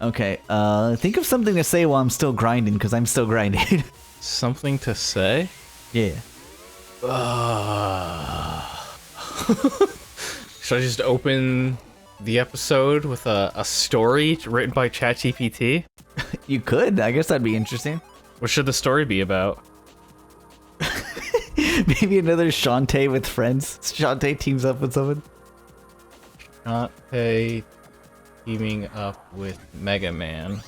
Okay, think of something to say while I'm still grinding, because I'm still grinding. Something to say? Yeah. Should I just open the episode with a story written by ChatGPT? You could. I guess that'd be interesting. What should the story be about? Maybe another Shantae with friends. Shantae teams up with someone. Shantae teaming up with Mega Man.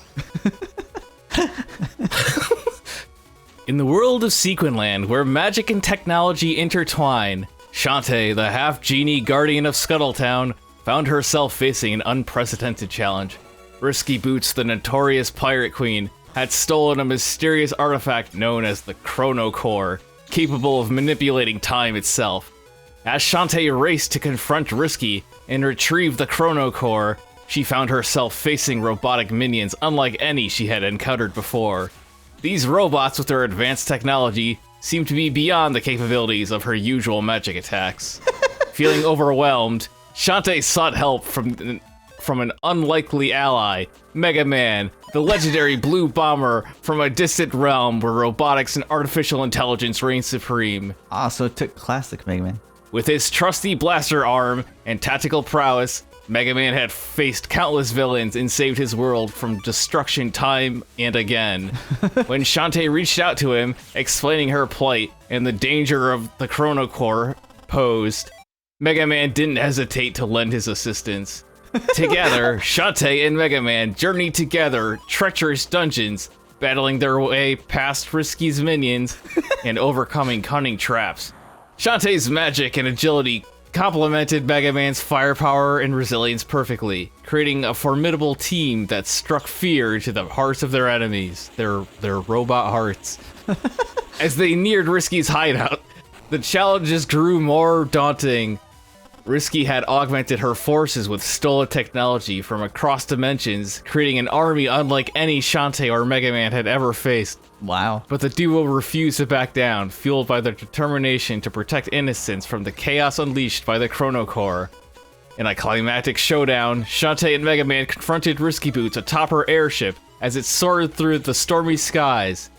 In the world of Sequinland, where magic and technology intertwine, Shantae, the half-genie guardian of Scuttletown, found herself facing an unprecedented challenge. Risky Boots, the notorious pirate queen, had stolen a mysterious artifact known as the Chrono Core, capable of manipulating time itself. As Shantae raced to confront Risky and retrieve the Chrono Core, she found herself facing robotic minions unlike any she had encountered before. These robots, with their advanced technology, seemed to be beyond the capabilities of her usual magic attacks. Feeling overwhelmed, Shantae sought help from an unlikely ally, Mega Man, the legendary blue bomber from a distant realm where robotics and artificial intelligence reign supreme. Ah, so it took classic Mega Man. With his trusty blaster arm and tactical prowess, Mega Man had faced countless villains and saved his world from destruction time and again. When Shantae reached out to him, explaining her plight and the danger of the Chrono Core posed, Mega Man didn't hesitate to lend his assistance. Together, Shantae and Mega Man journeyed together treacherous dungeons, battling their way past Risky's minions and overcoming cunning traps. Shantae's magic and agility complemented Mega Man's firepower and resilience perfectly, creating a formidable team that struck fear to the hearts of their enemies, their robot hearts. As they neared Risky's hideout, the challenges grew more daunting. Risky had augmented her forces with stolen technology from across dimensions, creating an army unlike any Shantae or Mega Man had ever faced. Wow. But the duo refused to back down, fueled by their determination to protect innocence from the chaos unleashed by the Chrono Core. In a climactic showdown, Shantae and Mega Man confronted Risky Boots atop her airship as it soared through the stormy skies.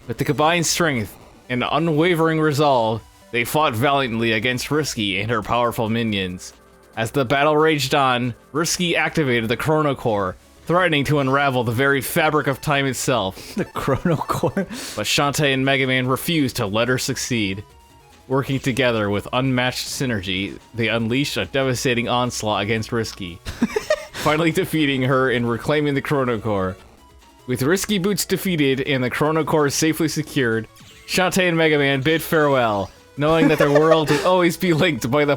With the combined strength and unwavering resolve, they fought valiantly against Risky and her powerful minions. As the battle raged on, Risky activated the Chrono Core, threatening to unravel the very fabric of time itself. The Chrono Core. But Shantae and Mega Man refused to let her succeed. Working together with unmatched synergy, they unleashed a devastating onslaught against Risky, finally defeating her and reclaiming the Chrono Core. With Risky Boots defeated and the Chrono Core safely secured, Shantae and Mega Man bid farewell, knowing that their world would always be linked by the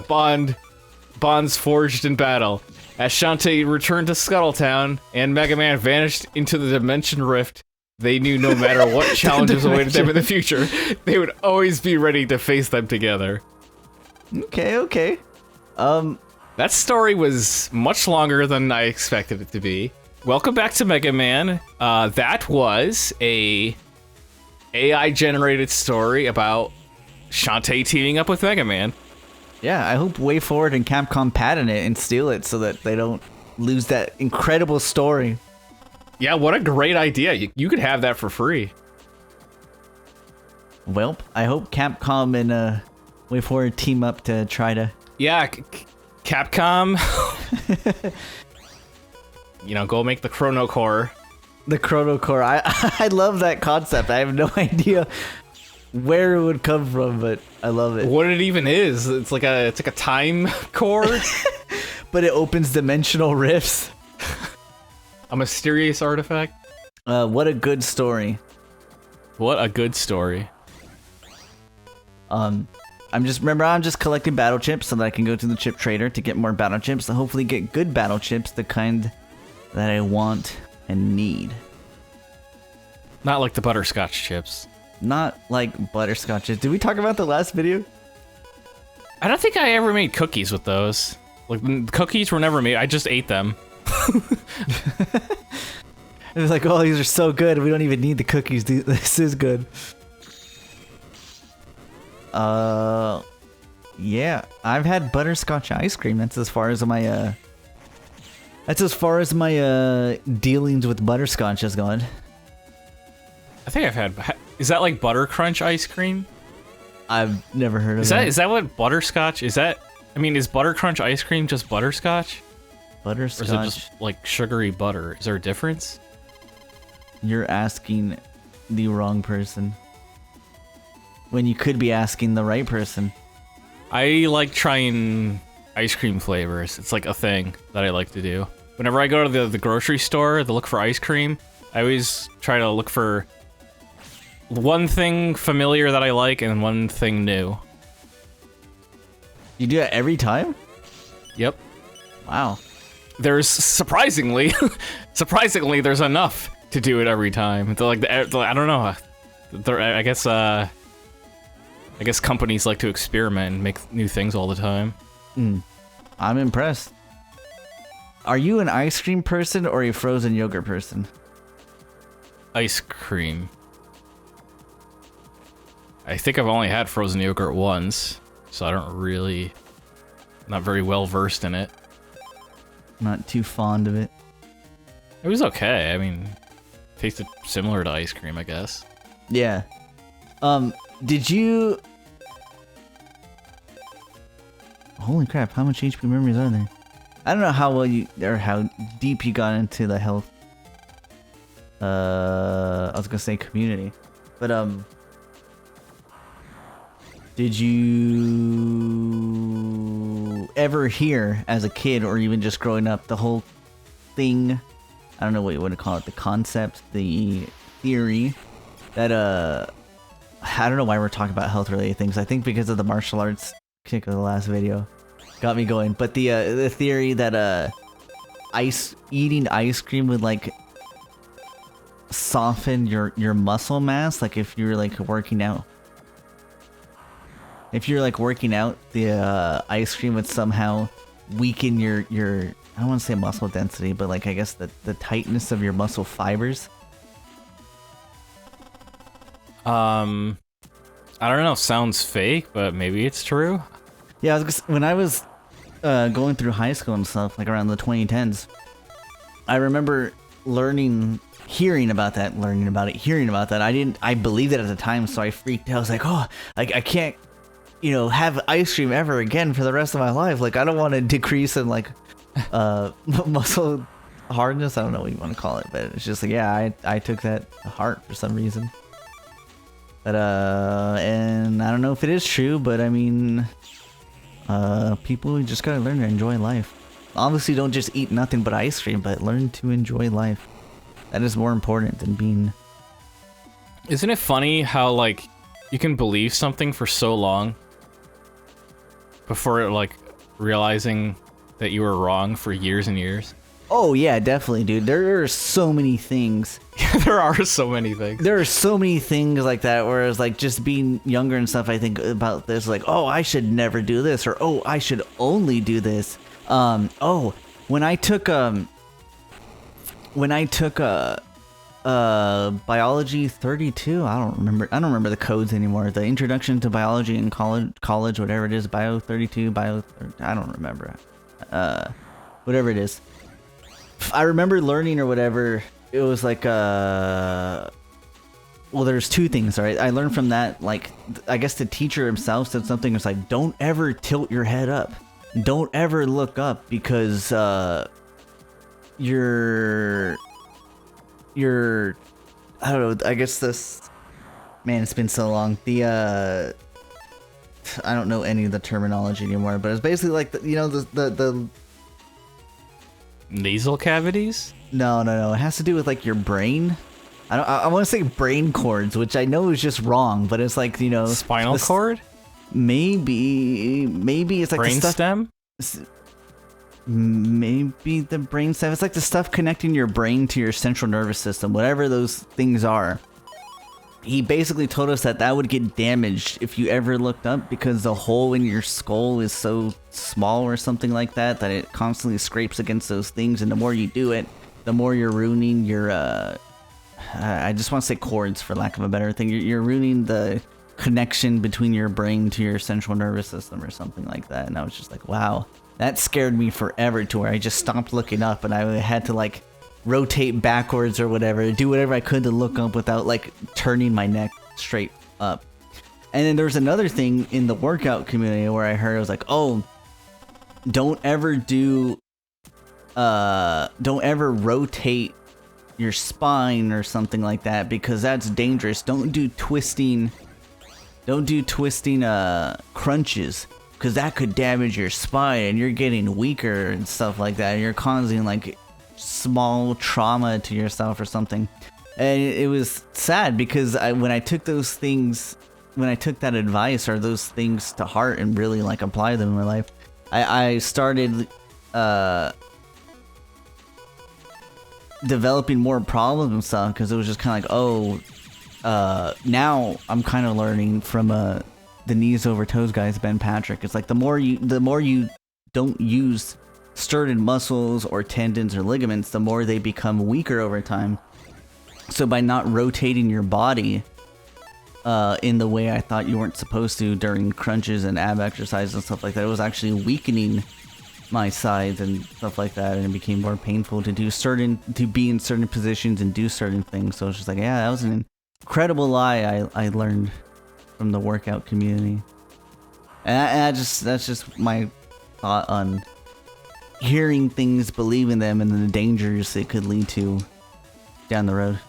bonds forged in battle. As Shantae returned to Scuttletown and Mega Man vanished into the Dimension Rift, they knew no matter what challenges awaited them in the future, they would always be ready to face them together. Okay. That story was much longer than I expected it to be. Welcome back to Mega Man. That was a AI-generated story about Shantae teaming up with Mega Man. Yeah, I hope WayForward and Capcom patent it and steal it so that they don't lose that incredible story. Yeah, what a great idea. You could have that for free. Well, I hope Capcom and WayForward team up to try to... Yeah, Capcom. Go make the Chrono Core. The Chrono Core. I love that concept. I have no idea where it would come from, but I love it. What it even is? It's like a time core, but it opens dimensional rifts. A mysterious artifact. What a good story. What a good story. I'm just collecting battle chips so that I can go to the chip trader to get more battle chips and hopefully get good battle chips, the kind that I want and need. Not like the butterscotch chips. Not like butterscotches. Did we talk about the last video? I don't think I ever made cookies with those. Like, cookies were never made. I just ate them. It was like, oh, these are so good. We don't even need the cookies. This is good. Yeah, I've had butterscotch ice cream. That's as far as my That's as far as my dealings with butterscotch has gone. I think I've had. Is that like butter crunch ice cream? I've never heard of Is that what butterscotch is? That I mean, is butter crunch ice cream just butterscotch? Butterscotch. Or is it just like sugary butter? Is there a difference? You're asking the wrong person. When you could be asking the right person. I like trying ice cream flavors. It's like a thing that I like to do. Whenever I go to the grocery store to look for ice cream, I always try to look for one thing familiar that I like and one thing new. You do that every time? Yep. Wow. There's surprisingly there's enough to do it every time. I don't know. I guess companies like to experiment and make new things all the time. I'm impressed. Are you an ice cream person or a frozen yogurt person? Ice cream. I think I've only had frozen yogurt once, so I don't really... not very well versed in it. Not too fond of it. It was okay. I mean, tasted similar to ice cream, I guess. Yeah. Did you... Holy crap, how much HP memories are there? I don't know how well you... or how deep you got into the health... I was gonna say community. But, did you ever hear as a kid or even just growing up the whole thing, I don't know what you want to call it, the concept, the theory that I don't know why we're talking about health related things. I think because of the martial arts kick of the last video got me going. But the theory that eating ice cream would like soften your muscle mass, like if you're like working out. If you're like working out, the ice cream would somehow weaken your I don't want to say muscle density, but like I guess the tightness of your muscle fibers. I don't know. Sounds fake, but maybe it's true. Yeah, when I was going through high school and stuff, like around the 2010s, I remember hearing about that. I believed it at the time, so I freaked out. I was like, oh, I can't, have ice cream ever again for the rest of my life. Like, I don't want to decrease in like muscle hardness. I don't know what you want to call it, but it's just like, yeah, I took that to heart for some reason. But and I don't know if it is true, but I mean, people just gotta learn to enjoy life. Obviously, don't just eat nothing but ice cream, but learn to enjoy life. That is more important than being... Isn't it funny how, like, you can believe something for so long before, like, realizing that you were wrong for years and years? Oh, yeah, definitely, dude. There are so many things. There are so many things. There are so many things like that, whereas, like, just being younger and stuff, I think about this, like, oh, I should never do this, or, oh, I should only do this. When I took biology 32, I don't remember the codes anymore. The introduction to biology in college, whatever it is, bio 32, I don't remember. Whatever it is. I remember learning or whatever. It was like well, there's two things, right? I learned from that, like, I guess the teacher himself said something. It's like, don't ever tilt your head up. Don't ever look up, because you're I don't know, I guess this, man, it's been so long. I don't know any of the terminology anymore, but it's basically like the nasal cavities? No, it has to do with like your brain. I want to say brain cords, which I know is just wrong, but it's like, spinal cord? Maybe it's like brain the stuff, stem? Maybe the brain stem. It's like the stuff connecting your brain to your central nervous system, whatever those things are. He basically told us that would get damaged if you ever looked up, because the hole in your skull is so small or something like that it constantly scrapes against those things, and the more you do it, the more you're ruining your I just want to say cords, for lack of a better thing. You're ruining the connection between your brain to your central nervous system or something like that. And I was just like, wow, that scared me forever, to where I just stopped looking up, and I had to like rotate backwards or whatever, do whatever I could to look up without like turning my neck straight up. And then there's another thing in the workout community where I heard, it was like, oh, don't ever rotate your spine or something like that, because that's dangerous. Don't do twisting crunches, because that could damage your spine and you're getting weaker and stuff like that, and you're causing like small trauma to yourself or something. And it was sad, because when I took that advice or those things to heart and really like apply them in my life, I started developing more problems and stuff, because it was just kind of like, now I'm kind of learning from the knees over toes guys, Ben Patrick. It's like the more you don't use certain muscles or tendons or ligaments, the more they become weaker over time. So by not rotating your body in the way I thought you weren't supposed to during crunches and ab exercises and stuff like that, it was actually weakening my sides and stuff like that, and it became more painful to be in certain positions and do certain things. So it's just like, yeah, that was an incredible lie I learned from the workout community. And that's just my thought on hearing things, believing them, and the dangers it could lead to down the road.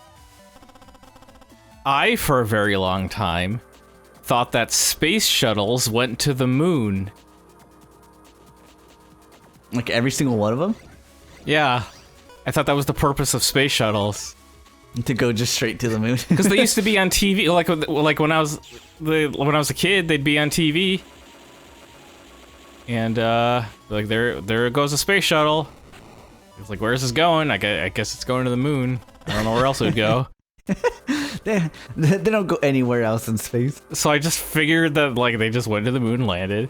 I, for a very long time, thought that space shuttles went to the moon. Like every single one of them? Yeah. I thought that was the purpose of space shuttles. To go just straight to the moon? Because they used to be on TV, like when I was a kid, they'd be on TV. And, like, there goes a space shuttle. It's like, where's this going? I guess it's going to the moon. I don't know where else it would go. they don't go anywhere else in space. So I just figured that, like, they just went to the moon and landed.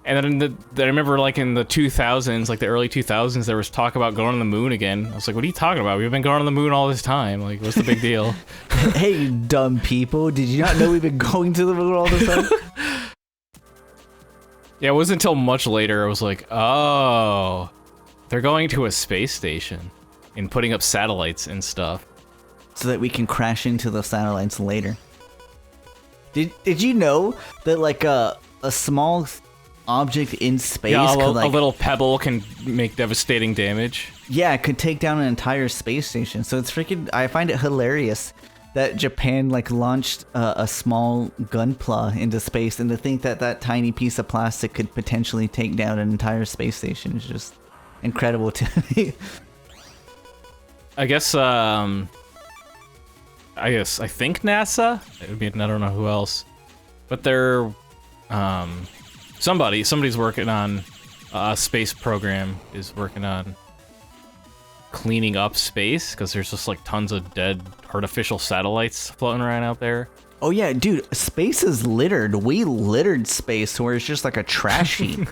And then I remember, like, in the 2000s, like the early 2000s, there was talk about going to the moon again. I was like, what are you talking about? We've been going to the moon all this time. Like, what's the big deal? Hey, you dumb people. Did you not know we've been going to the moon all this time? Yeah, it wasn't until much later I was like, oh, they're going to a space station and putting up satellites and stuff. So that we can crash into the satellites later. Did you know that, like, a small object in space, yeah, could, like, a little pebble can make devastating damage? Yeah, it could take down an entire space station. So it's freaking, I find it hilarious that Japan, like, launched a small gunpla into space, and to think that that tiny piece of plastic could potentially take down an entire space station is just incredible to me. I think NASA. I mean, I don't know who else, but they're somebody's working on a space program is working on cleaning up space, because there's just like tons of dead artificial satellites floating around out there. Oh yeah, dude, space is littered. We littered space where it's just like a trash heap.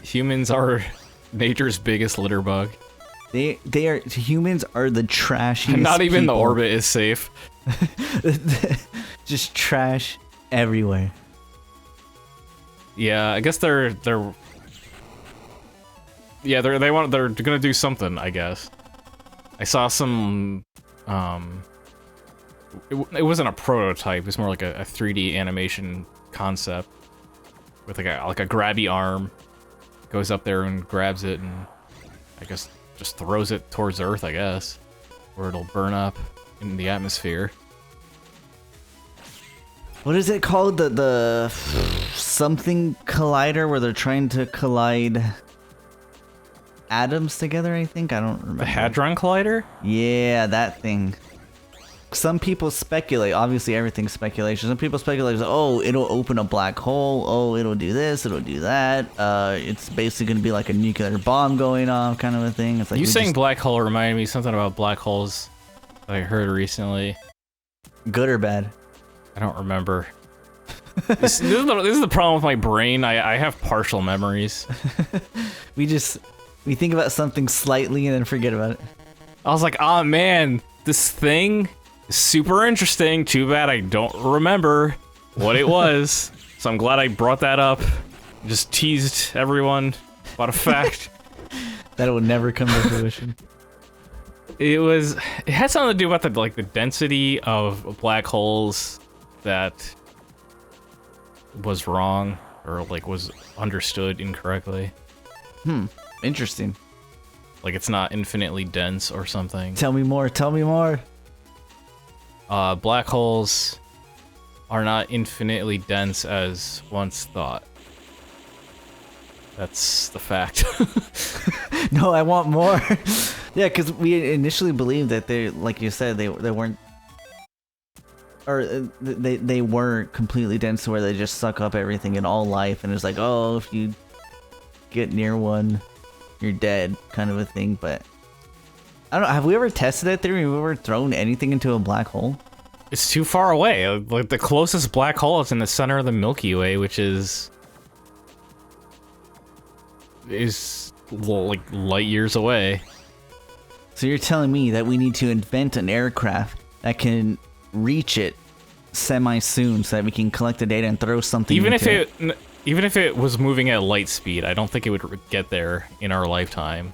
Humans are nature's biggest litter bug. Humans are the trashiest. Not even people. the orbit is safe. Just trash everywhere. Yeah, I guess they're gonna do something, I guess. I saw some it wasn't a prototype, it was more like a 3D animation concept with like a grabby arm, goes up there and grabs it and I guess just throws it towards Earth, I guess, where it'll burn up in the atmosphere. What is it called? The something collider, where they're trying to collide atoms together, I think? I don't remember. The Hadron Collider? Yeah, that thing. Some people speculate, obviously everything's speculation. Some people speculate, oh, it'll open a black hole, oh, it'll do this, it'll do that. It's basically going to be like a nuclear bomb going off, kind of a thing. It's like, you saying black hole reminded me something about black holes that I heard recently. Good or bad? I don't remember. This is the problem with my brain. I have partial memories. We think about something slightly and then forget about it. I was like, oh man, this thing is super interesting. Too bad I don't remember. what it was. So I'm glad I brought that up. Just teased everyone about a fact. That will never come to fruition. It had something to do with the density of black holes that was wrong or like was understood incorrectly. Interesting. Like it's not infinitely dense or something. Tell me more. Tell me more. Black holes are not infinitely dense as once thought. That's the fact. No, I want more. Yeah, because we initially believed that they, like you said, they weren't, or they were completely dense to where they just suck up everything in all life, and it's like, oh, if you get near one, you're dead, kind of a thing. But I don't know. Have we ever tested that theory? Have we ever thrown anything into a black hole? It's too far away. Like the closest black hole is in the center of the Milky Way, which is like light years away. So you're telling me that we need to invent an aircraft that can reach it semi-soon so that we can collect the data and throw something Even into if even if it was moving at light speed, I don't think it would get there in our lifetime.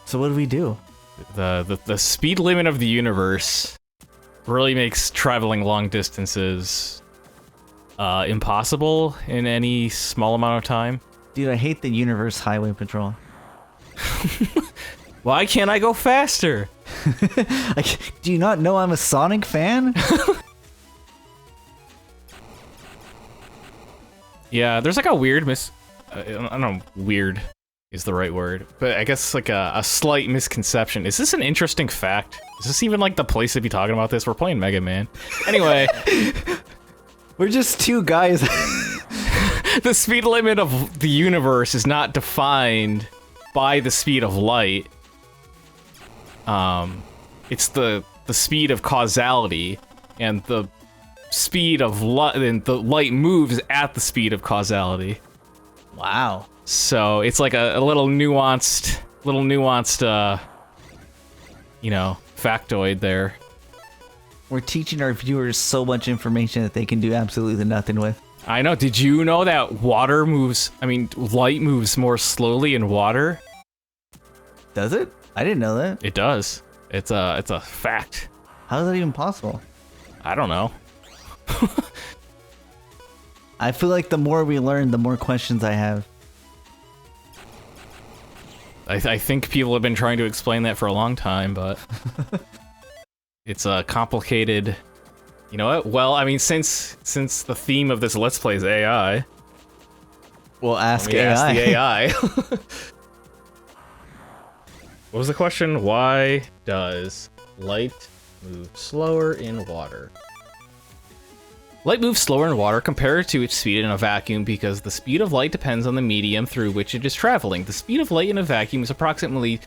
So what do we do? The speed limit of the universe really makes traveling long distances impossible in any small amount of time. Dude, I hate the Universe Highway Patrol. Why can't I go faster? Like, do you not know I'm a Sonic fan? Yeah, there's like a weird I don't know, weird is the right word, but I guess like a slight misconception. Is this an interesting fact? Is this even like the place to be talking about this? We're playing Mega Man. Anyway. We're just two guys. The speed limit of the universe is not defined by the speed of light. It's the speed of causality, and the speed of light, and the light moves at the speed of causality. Wow. So it's like a little nuanced, you know, factoid there. We're teaching our viewers so much information that they can do absolutely nothing with. I know. Did you know that light moves more slowly in water? Does it? I didn't know that. It does. It's a fact. How is that even possible? I don't know. I feel like the more we learn, the more questions I have. I think people have been trying to explain that for a long time, but it's a complicated. You know what? Well, I mean, since the theme of this Let's Play is AI, Well, ask let me AI. ask the AI. What was the question? Why does light move slower in water? Light moves slower in water compared to its speed in a vacuum because the speed of light depends on the medium through which it is traveling. The speed of light in a vacuum is approximately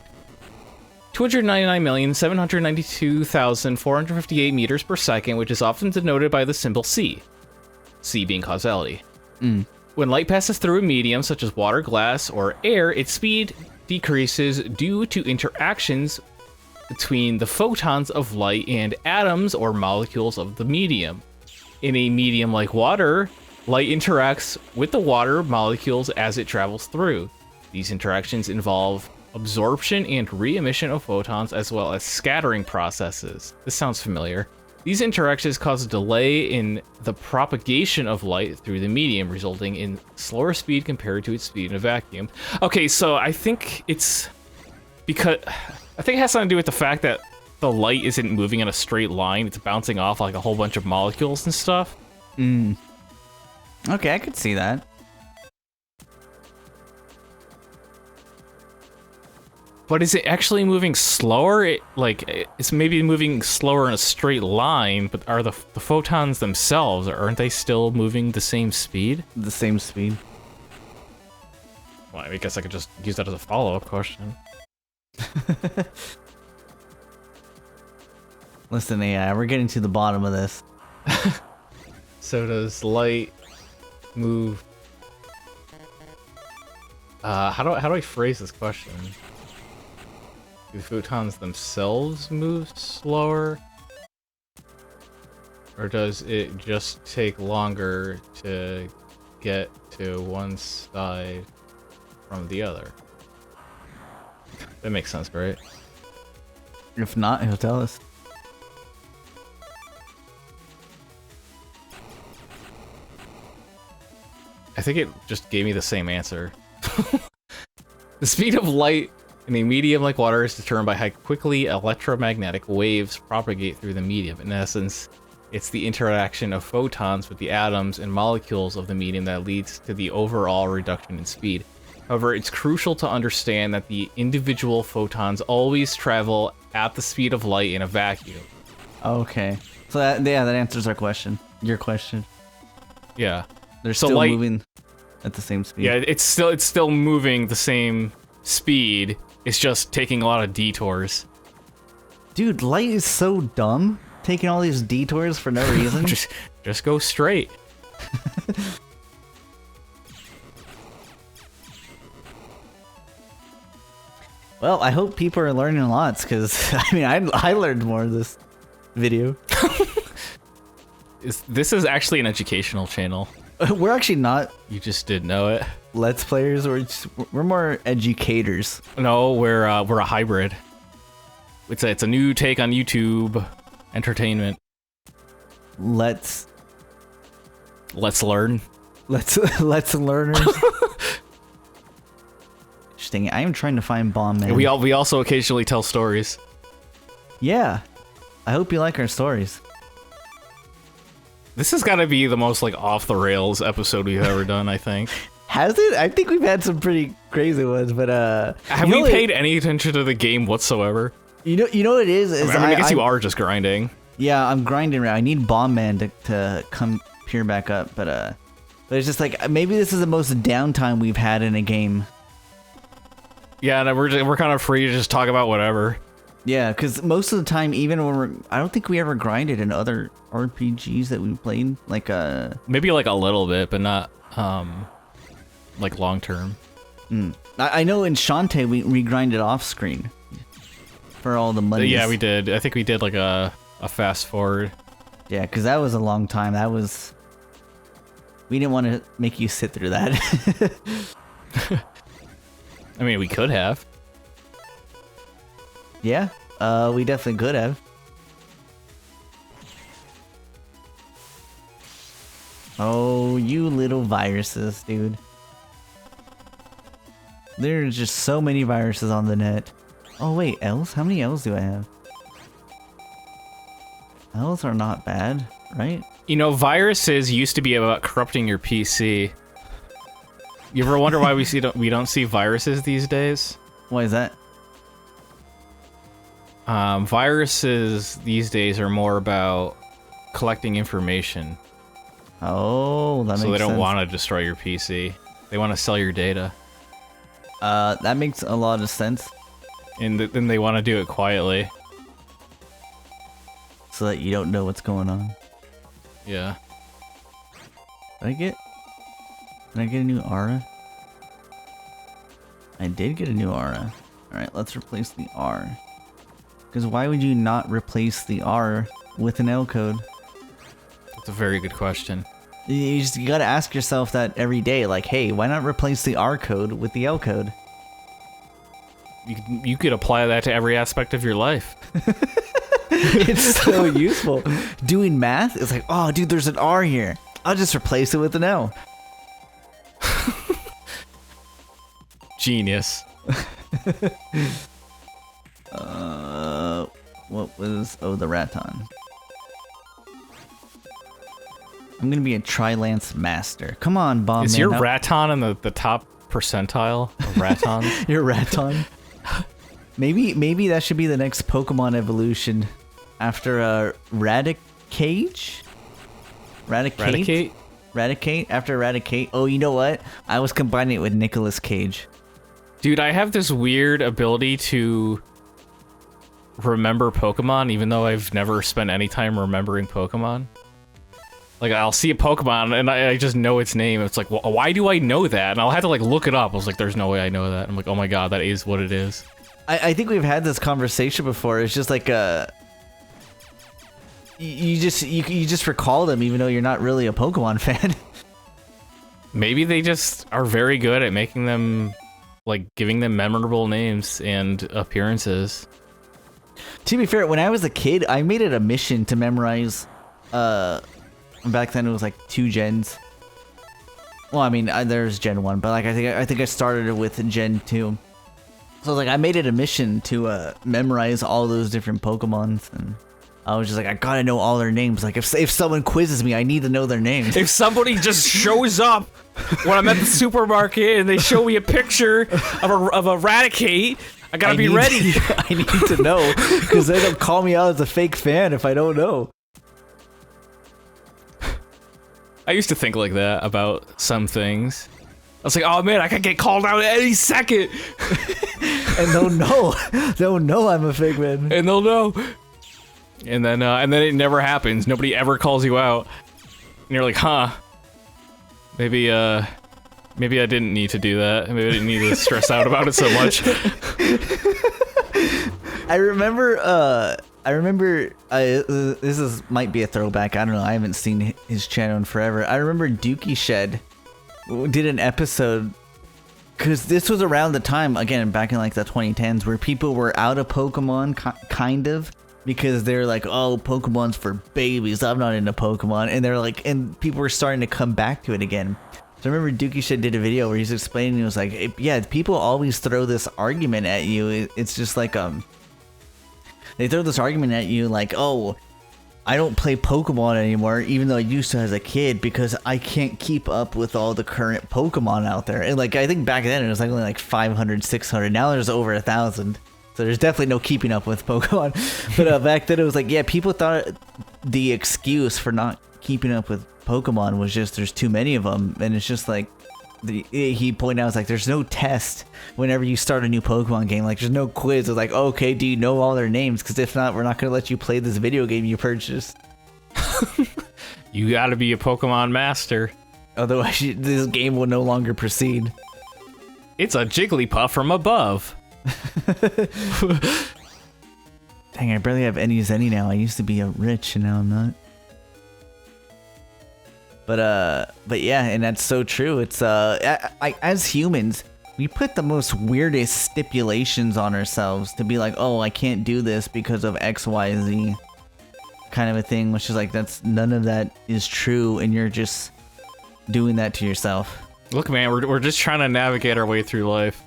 299,792,458 meters per second, which is often denoted by the symbol C. C being causality. When light passes through a medium such as water, glass, or air, its speed decreases due to interactions between the photons of light and atoms or molecules of the medium. In a medium like water, light interacts with the water molecules as it travels through. These interactions involve absorption and re-emission of photons as well as scattering processes. This sounds familiar. These interactions cause a delay in the propagation of light through the medium, resulting in slower speed compared to its speed in a vacuum. Okay, so I think it has something to do with the fact that the light isn't moving in a straight line. It's bouncing off like a whole bunch of molecules and stuff. Okay, I could see that. But is it actually moving slower? It's maybe moving slower in a straight line, but are the photons themselves, aren't they still moving the same speed? The same speed. Well, I guess I could just use that as a follow-up question. Listen, AI, we're getting to the bottom of this. So does light move? How do I phrase this question? Do photons themselves move slower? Or does it just take longer to get to one side from the other? That makes sense, right? If not, he'll tell us. I think it just gave me the same answer. The speed of light in a medium like water is determined by how quickly electromagnetic waves propagate through the medium. In essence, it's the interaction of photons with the atoms and molecules of the medium that leads to the overall reduction in speed. However, it's crucial to understand that the individual photons always travel at the speed of light in a vacuum. Okay. So that answers our question. Your question. Yeah. They're still light, moving at the same speed. Yeah, it's still moving the same speed. It's just taking a lot of detours. Dude, light is so dumb. Taking all these detours for no reason. just go straight. Well, I hope people are learning lots, because I mean, I learned more in this video. This is actually an educational channel. We're actually not You just didn't know it. Let's Players. We're more educators. No, we're a hybrid. It's a new take on YouTube entertainment. Let's learn. Let's learners. Interesting. I am trying to find Bomb Man. We also occasionally tell stories. Yeah. I hope you like our stories. This has got to be the most like off the rails episode we've ever done, I think. Has it? I think we've had some pretty crazy ones, but have we paid any attention to the game whatsoever? You know what it is? I guess you are just grinding. Yeah, I'm grinding right. I need Bomb Man to come peer back up, but it's just like maybe this is the most downtime we've had in a game. Yeah, and we're kind of free to just talk about whatever. Yeah, because most of the time, even when I don't think we ever grinded in other RPGs that we played, like maybe like a little bit, but not like long term. I know in Shantae we grinded off screen for all the money. Yeah, we did. I think we did like a fast forward. Yeah, because that was a long time. We didn't want to make you sit through that. I mean, we could have. Yeah, we definitely could have. Oh, you little viruses, dude. There's just so many viruses on the net. Oh wait, L's? How many L's do I have? L's are not bad, right? You know, viruses used to be about corrupting your PC. You ever wonder why we don't see viruses these days? Why is that? Viruses these days are more about collecting information. Oh, that makes sense. So they don't want to destroy your PC. They want to sell your data. That makes a lot of sense. And then they want to do it quietly. So that you don't know what's going on. Yeah. Did I get a new aura? I did get a new aura. Alright, let's replace the R. Because why would you not replace the R with an L code? That's a very good question. You gotta ask yourself that every day, like, hey, why not replace the R code with the L code? You could apply that to every aspect of your life. It's so useful. Doing math is like, oh, dude, there's an R here. I'll just replace it with an L. Genius. What was... Oh, the Raton. I'm gonna be a Tri-Lance Master. Come on, Bomb Man. Is your Raton in the top percentile of Ratons? Your Raton? Maybe that should be the next Pokemon evolution. After Raticate? Raticate? After Raticate? Oh, you know what? I was combining it with Nicolas Cage. Dude, I have this weird ability to remember Pokemon, even though I've never spent any time remembering Pokemon. Like, I'll see a Pokemon, and I just know its name. It's like, well, why do I know that? And I'll have to, like, look it up. I was like, there's no way I know that. I'm like, oh my god, that is what it is. I think we've had this conversation before. It's just like, you just recall them even though you're not really a Pokemon fan. Maybe they just are very good at making them, like, giving them memorable names and appearances. To be fair, when I was a kid, I made it a mission to memorize, back then it was like 2 gens. Well, I mean, there's Gen 1, but like I think I started it with Gen 2. So like I made it a mission to memorize all those different Pokemons, and I was just like, I gotta know all their names. Like if someone quizzes me, I need to know their names. If somebody just shows up when I'm at the supermarket and they show me a picture of a Raticate, I gotta be ready. I need to know, because they don't call me out as a fake fan if I don't know. I used to think like that about some things. I was like, oh man, I could get called out any second. And they'll know I'm a fake fan. And they'll know. And then it never happens. Nobody ever calls you out. And you're like, huh. Maybe I didn't need to do that. Maybe I didn't need to stress out about it so much. I remember this might be a throwback. I don't know. I haven't seen his channel in forever. I remember Dookie Shed did an episode, because this was around the time, again, back in like the 2010s, where people were out of Pokemon, kind of, because they're like, oh, Pokemon's for babies. I'm not into Pokemon. And they're like, and people were starting to come back to it again. So I remember Dookie Shed did a video where he's explaining, he was like, yeah, people always throw this argument at you. It's just like, they throw this argument at you like, oh, I don't play Pokemon anymore, even though I used to as a kid, because I can't keep up with all the current Pokemon out there. And like, I think back then it was like only like 500, 600. Now there's over 1,000. So there's definitely no keeping up with Pokemon. But back then it was like, yeah, people thought the excuse for not keeping up with Pokemon was just there's too many of them. And it's just like, he pointed out, it's like, there's no test whenever you start a new Pokemon game. Like, there's no quiz. It's like, okay, do you know all their names? Because if not, we're not going to let you play this video game you purchased. You gotta be a Pokemon master. Otherwise, this game will no longer proceed. It's a Jigglypuff from above. Dang, I barely have any Zenny now. I used to be rich, and now I'm not. But yeah, and that's so true. It's as humans, we put the most weirdest stipulations on ourselves to be like, oh, I can't do this because of X, Y, Z, kind of a thing, which is like, none of that is true, and you're just doing that to yourself. Look, man, we're just trying to navigate our way through life.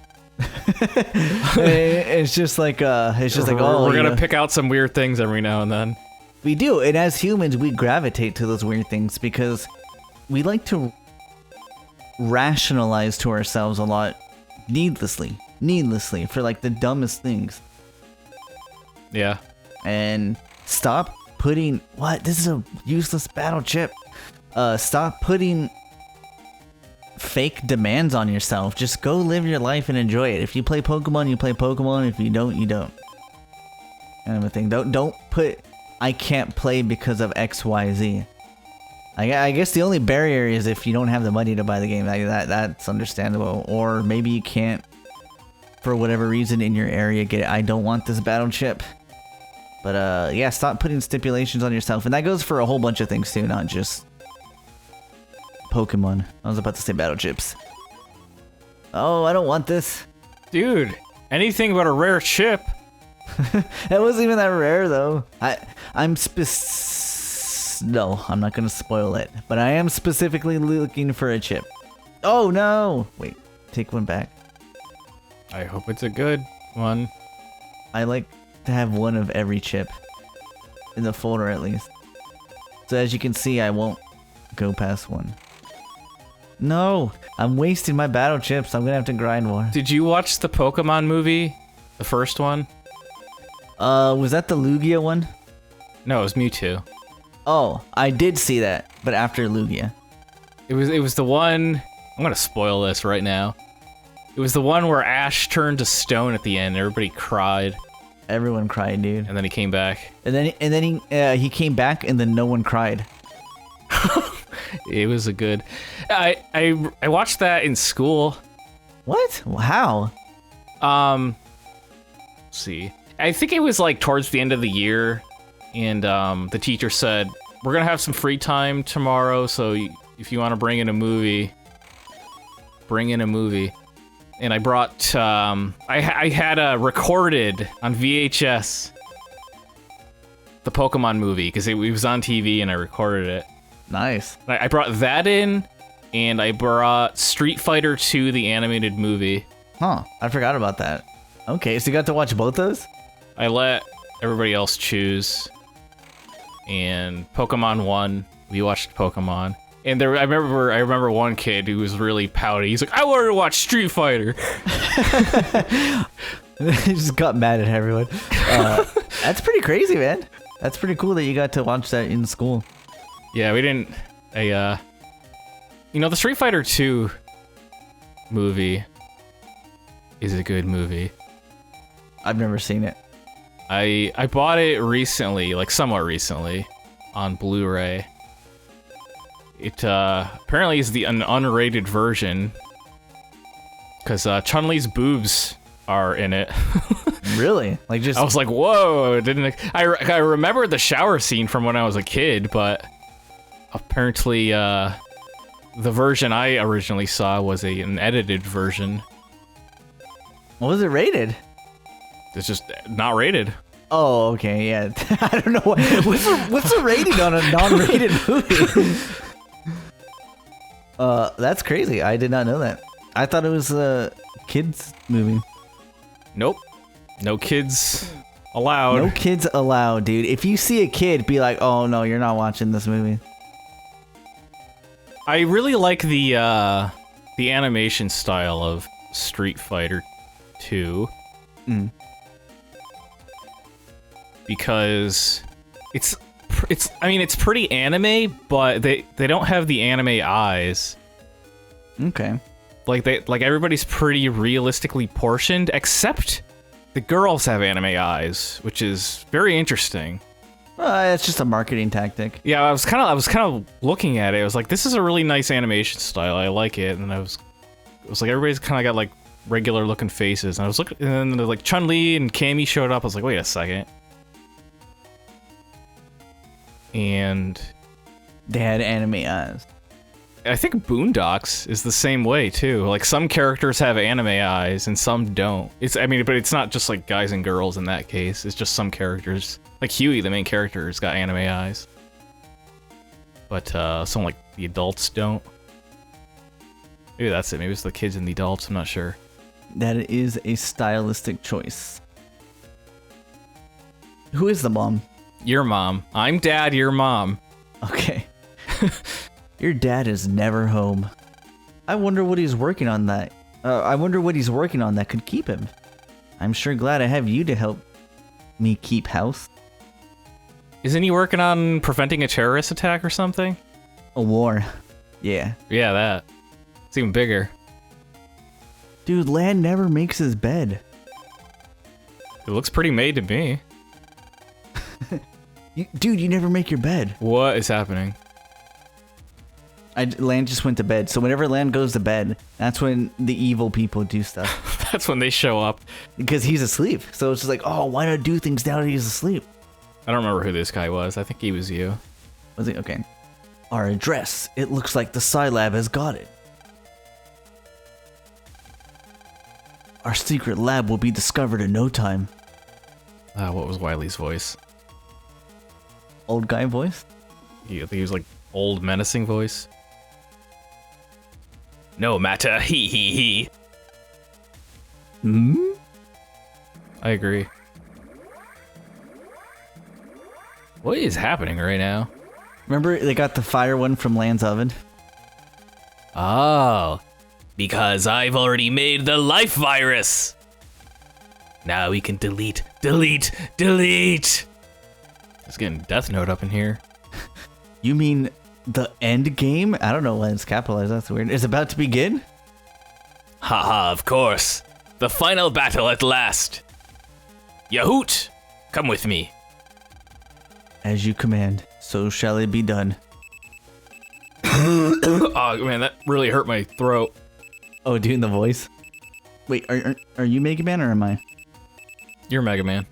It's just like oh, we're gonna pick out some weird things every now and then. We do, and as humans, we gravitate to those weird things because we like to rationalize to ourselves a lot needlessly for like the dumbest things. Yeah. And stop putting this is a useless battle chip. Stop putting fake demands on yourself. Just go live your life and enjoy it. If you play Pokemon, you play Pokemon. If you don't, you don't. Kind of a thing. Don't put I can't play because of X, Y, Z. I guess the only barrier is if you don't have the money to buy the game. That's understandable. Or maybe you can't, for whatever reason in your area, get it. I don't want this battle chip. But yeah, stop putting stipulations on yourself. And that goes for a whole bunch of things too, not just Pokemon. I was about to say battle chips. Oh, I don't want this. Dude, anything but a rare chip. That wasn't even that rare though. No, I'm not gonna spoil it, but I am specifically looking for a chip. Oh no! Wait, take one back. I hope it's a good one. I like to have one of every chip in the folder at least. So as you can see, I won't go past one. No, I'm wasting my battle chips. I'm gonna have to grind more. Did you watch the Pokemon movie? The first one? Was that the Lugia one? No, it was Mewtwo. Oh, I did see that, but after Lugia. It was the one. I'm gonna spoil this right now. It was the one where Ash turned to stone at the end. Everybody cried. Everyone cried, dude. And then he came back. And then he came back, and then no one cried. It was a good. I watched that in school. What? How? Let's see. I think it was like towards the end of the year, and the teacher said, we're gonna have some free time tomorrow, so if you want to bring in a movie, bring in a movie. And I brought, I had recorded on VHS the Pokemon movie, because it was on TV and I recorded it. Nice. I brought that in, and I brought Street Fighter 2, the animated movie. Huh, I forgot about that. Okay, so you got to watch both those? I let everybody else choose, and Pokemon won. We watched Pokemon. And I remember one kid who was really pouty. He's like, I wanted to watch Street Fighter. He just got mad at everyone. That's pretty crazy, man. That's pretty cool that you got to watch that in school. Yeah, we didn't. The Street Fighter 2 movie is a good movie. I've never seen it. I bought it recently, like somewhat recently, on Blu-ray. It apparently is an unrated version, because Chun-Li's boobs are in it. Really? Like just? I was like, whoa! I remember the shower scene from when I was a kid, but apparently the version I originally saw was an edited version. What was it rated? It's just not rated. Oh, okay, yeah. I don't know what's the rating on a non-rated movie. That's crazy. I did not know that. I thought it was a kids movie. Nope. No kids allowed. No kids allowed, dude. If you see a kid, be like, "Oh no, you're not watching this movie." I really like the animation style of Street Fighter 2. Because it's pretty anime, but they don't have the anime eyes. Okay. Like everybody's pretty realistically portioned, except the girls have anime eyes, which is very interesting. It's just a marketing tactic. Yeah, I was kind of looking at it. I was like, this is a really nice animation style. I like it. And it was like, everybody's kind of got like regular looking faces. And I was looking, and then like Chun-Li and Cammy showed up. I was like, wait a second. And they had anime eyes. I think Boondocks is the same way too. Like some characters have anime eyes and some don't. But it's not just like guys and girls in that case. It's just some characters. Like Huey, the main character, has got anime eyes. But some like the adults don't. Maybe that's it. Maybe it's the kids and the adults. I'm not sure. That is a stylistic choice. Who is the mom? Your mom. I'm dad, your mom. Okay. Your dad is never home. I wonder what he's working on that. I wonder what he's working on that could keep him. I'm sure glad I have you to help me keep house. Isn't he working on preventing a terrorist attack or something? A war. Yeah. Yeah, that. It's even bigger. Dude, Lan never makes his bed. It looks pretty made to me. Dude, you never make your bed. What is happening? Lan just went to bed. So whenever Lan goes to bed, that's when the evil people do stuff. That's when they show up. Because he's asleep. So it's just like, oh, why not do things now that he's asleep? I don't remember who this guy was. I think he was you. Was he? Okay. Our address. It looks like the Scilab has got it. Our secret lab will be discovered in no time. What was Wily's voice? Old guy voice? I think he was like old menacing voice. No matter, he. Hmm? I agree. What is happening right now? Remember they got the fire one from Lan's oven? Oh, because I've already made the life virus. Now we can delete. It's getting Death Note up in here. You mean the end game? I don't know why it's capitalized. That's weird. It's about to begin? Haha, of course. The final battle at last. Yahoot! Come with me. As you command, so shall it be done. Oh man, that really hurt my throat. Oh, doing the voice? Wait, are you Mega Man or am I? You're Mega Man.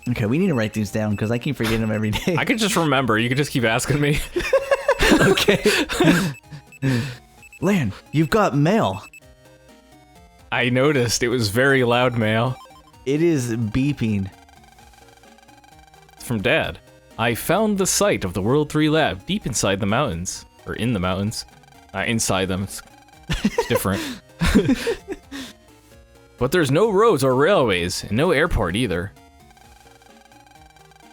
Okay, we need to write these down because I keep forgetting them every day. I could just remember. You could just keep asking me. Okay. Lan, you've got mail. I noticed it was very loud mail. It is beeping. It's from Dad. I found the site of the World 3 lab deep inside the mountains. Or in the mountains. Inside them. It's different. But there's no roads or railways, and no airport either.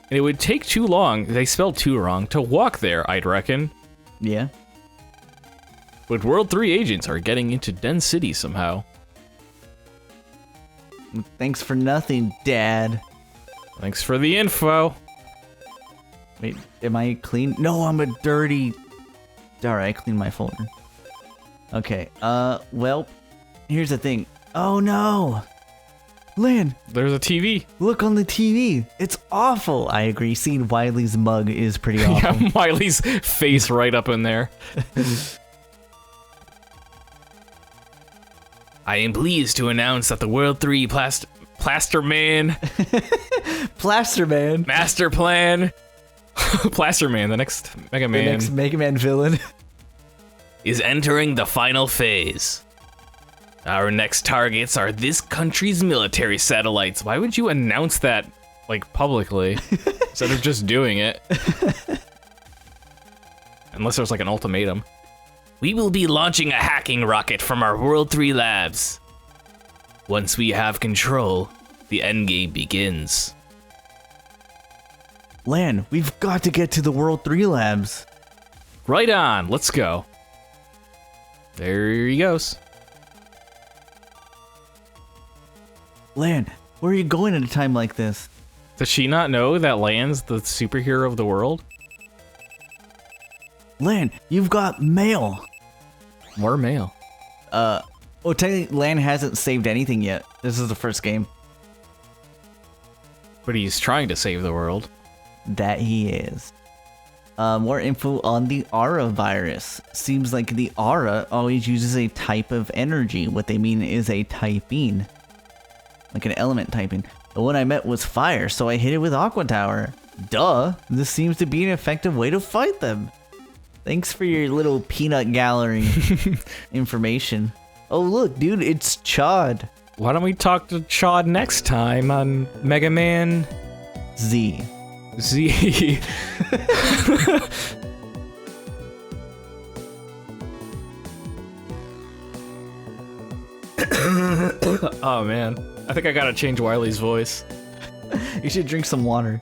And it would take too long, they spelled too wrong, to walk there, I'd reckon. Yeah. But World 3 agents are getting into Den City somehow. Thanks for nothing, Dad. Thanks for the info. Wait, am I clean? No, I'm a dirty... Alright, I cleaned my folder. Okay, well, here's the thing. Oh no! Lan, There's a TV. look on the TV. It's awful. I agree. Seeing Wiley's mug is pretty awful. Yeah, Miley's face right up in there. I am pleased to announce that the World 3 Plaster Man Plaster Man. Master Plan Plaster Man, the next Mega The Man, next Mega Man villain. is entering the final phase. Our next targets are this country's military satellites. Why would you announce that, like, publicly, instead of just doing it? Unless there's, like, an ultimatum. We will be launching a hacking rocket from our World 3 labs. Once we have control, the endgame begins. Lan, we've got to get to the World 3 labs. Right on, let's go. There he goes. Lan, where are you going at a time like this? Does she not know that Lan's the superhero of the world? Lan, you've got mail. More mail. Well, technically, Lan hasn't saved anything yet. This is the first game. But he's trying to save the world. That he is. More info on the aura virus. Seems like the aura always uses a type of energy. What they mean is a typing. Like an element typing. The one I met was fire, so I hit it with Aqua Tower. Duh! This seems to be an effective way to fight them. Thanks for your little peanut gallery information. Oh look, dude, it's Chad. Why don't we talk to Chad next time on Mega Man Z. Z? Oh man, I think I gotta change Wiley's voice. You should drink some water.